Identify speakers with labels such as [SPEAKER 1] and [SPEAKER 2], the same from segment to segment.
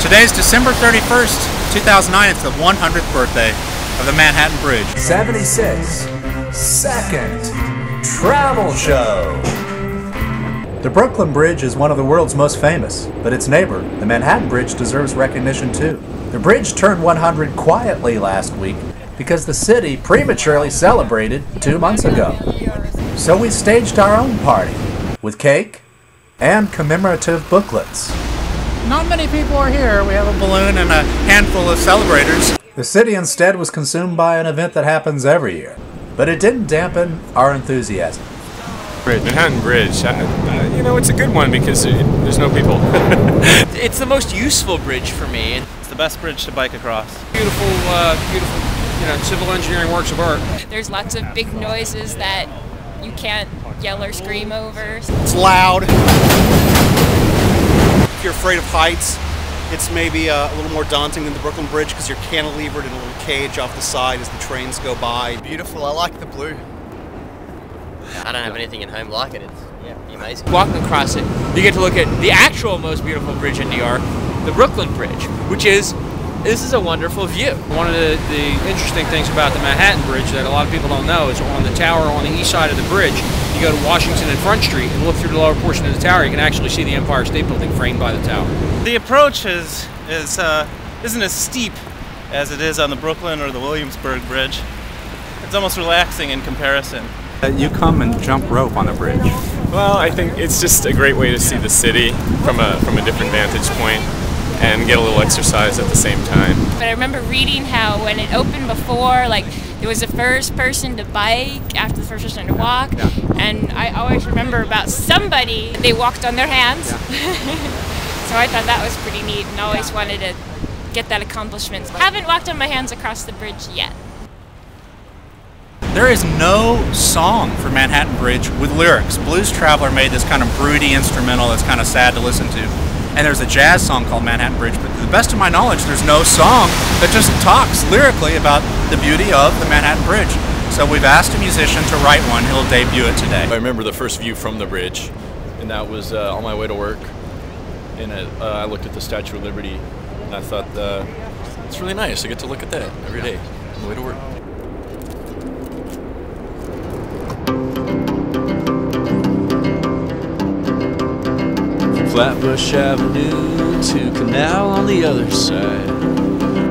[SPEAKER 1] Today's December 31st, 2009. It's the 100th birthday of the Manhattan Bridge.
[SPEAKER 2] 76. Second Travel Show. The Brooklyn Bridge is one of the world's most famous, but its neighbor, the Manhattan Bridge, deserves recognition too. The bridge turned 100 quietly last week because the city prematurely celebrated 2 months ago. So we staged our own party with cake and commemorative booklets.
[SPEAKER 1] Not many people are here. We have a balloon and a handful of celebrators.
[SPEAKER 2] The city instead was consumed by an event that happens every year, but it didn't dampen our enthusiasm.
[SPEAKER 3] Manhattan Bridge, you know, it's a good one because there's no people.
[SPEAKER 4] It's the most useful bridge for me.
[SPEAKER 5] It's the best bridge to bike across.
[SPEAKER 4] Beautiful, civil engineering works of art.
[SPEAKER 6] There's lots of big noises that you can't yell or scream over.
[SPEAKER 7] It's loud. If you're afraid of heights, it's maybe a little more daunting than the Brooklyn Bridge because you're cantilevered in a little cage off the side as the trains go by.
[SPEAKER 5] Beautiful. I like the blue.
[SPEAKER 8] I don't have anything at home like it. It's amazing.
[SPEAKER 4] Walking across it, you get to look at the actual most beautiful bridge in New York, the Brooklyn Bridge, this is a wonderful view. One of the interesting things about the Manhattan Bridge that a lot of people don't know is on the tower on the east side of the bridge, you go to Washington and Front Street and look through the lower portion of the tower, you can actually see the Empire State Building framed by the tower.
[SPEAKER 5] The approach isn't as steep as it is on the Brooklyn or the Williamsburg Bridge. It's almost relaxing in comparison.
[SPEAKER 1] You come and jump rope on the bridge.
[SPEAKER 3] Well, I think it's just a great way to see the city from a different vantage point and get a little exercise at the same time.
[SPEAKER 6] But I remember reading how when it opened before, like, there was the first person to bike after the first person to walk, and I always remember about somebody, they walked on their hands. So I thought that was pretty neat and always wanted to get that accomplishment. I haven't walked on my hands across the bridge yet.
[SPEAKER 1] There is no song for Manhattan Bridge with lyrics. Blues Traveler made this kind of broody instrumental that's kind of sad to listen to. And there's a jazz song called Manhattan Bridge, but to the best of my knowledge, there's no song that just talks lyrically about the beauty of the Manhattan Bridge. So we've asked a musician to write one. He'll debut it today.
[SPEAKER 9] I remember the first view from the bridge, and that was on my way to work. And I looked at the Statue of Liberty, and I thought, it's really nice. I get to look at that every day on the way to work.
[SPEAKER 10] Flatbush Avenue to Canal on the other side,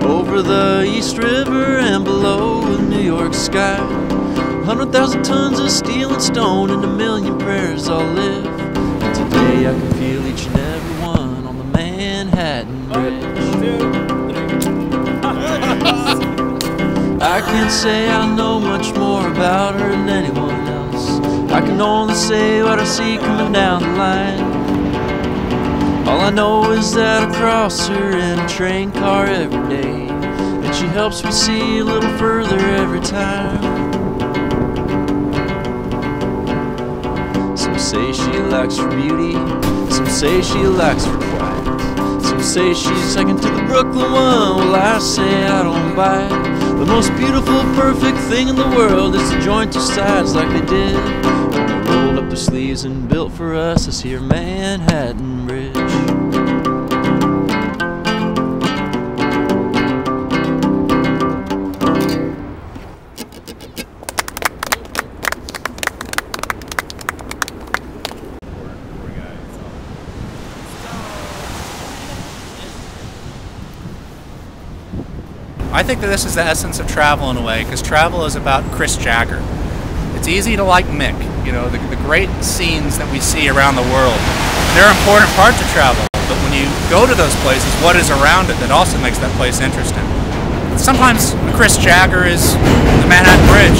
[SPEAKER 10] over the East River and below the New York sky. 100,000 tons of steel and stone and a million prayers all live. And today I can feel each and every one on the Manhattan Bridge. I can't say I know much more about her than anyone else. I can only say what I see coming down the line. All I know is that I cross her in a train car every day, and she helps me see a little further every time. Some say she lacks for beauty, some say she lacks for quiet, some say she's second to the Brooklyn one. Well, I say I don't buy it. The most beautiful, perfect thing in the world is to join two sides like they did when they rolled up their sleeves and built for us this here Manhattan Bridge.
[SPEAKER 1] I think that this is the essence of travel in a way, because travel is about Chris Jagger. It's easy to like Mick, you know, the great scenes that we see around the world. They're an important part to travel, but when you go to those places, what is around it that also makes that place interesting? Sometimes Chris Jagger is the Manhattan Bridge.